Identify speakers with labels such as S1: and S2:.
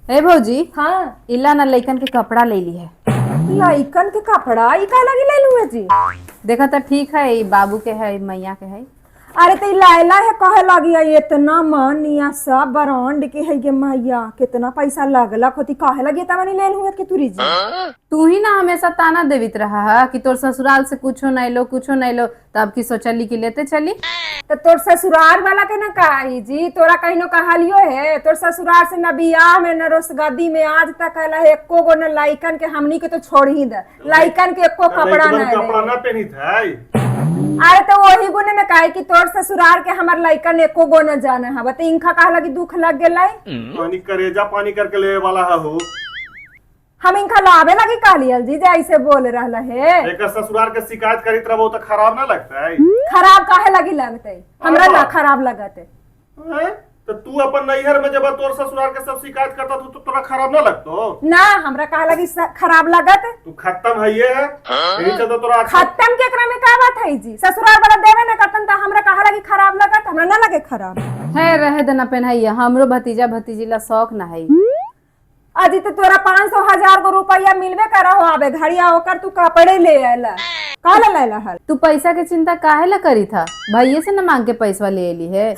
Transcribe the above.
S1: हे भौजी,
S2: हाँ,
S1: इला ना लइकन के कपड़ा ले ली है।
S2: लइकन के कपड़ा ई का लगी ले लूँ जी।
S1: देखा तो ठीक है, ई बाबू के है, मैया के है।
S2: अरे तो लायला है कहे लगी है इतना मनिया सब ब्रांड के है ये मैया कितना पैसा लगला होती कहे लगी तमनी ले लूँ के तुरी जी।
S1: तू ही ना हमेशा ताना देवित रहा है कि तोर ससुराल से कुछो नहीं लो कुछो नहीं लो, तब की सोचली कि लेते चली।
S2: तो तोर ससुराल वाला के ना कही जी, तोरा कहीं नो कहलियो है तोर ससुराल से न बियाह में न रोसगदी में आज तक कहला है एको गो न लाइकन के हमनी के तो छोड़ ही दे, लाइकन के एको कपड़ा न
S3: कपड़ा ना पहनी था।
S2: अरे तो वही गुने न कहे कि तोर ससुराल के हमर लाइकन एको गो न जाने हवा तो इनका कहला कि दुख लग गेलै।
S3: पानी करेजा पानी करके ले वाला हो।
S2: हम इनका लावे लगी कहलियल जी जे ऐसे बोल रहला है।
S3: एक ससुराल के शिकायत करीत रहो तो खराब ना लगता है।
S2: खराब काहे लगी लगते हमरा ना खराब लगते।
S3: तो तू अपन नैहर में जब तोर ससुराल के सब शिकायत करता तो तोरा खराब ना लगतो
S2: ना हमरा कहा लगी खराब लगत।
S3: तू खत्म है ये यही चलते तोरा
S2: खत्म के एकरा में का बात है जी, ससुराल वाला देवे ना करतन त हमरा कहा लगी खराब लगत, हमरा ना लगे खराब
S1: है। रहे देना पहनाइए, हमरो भतीजा भतीजीला शौक ना है।
S2: अजी तो तोरा 500,000 गो रुपया मिलबे करा हो आबे घड़िया होकर तू कपड़े ले आला काला लाला हल।
S1: तू पैसा के चिंता काहे ला करी था, भैये से न मांग के पैसा ले ली है।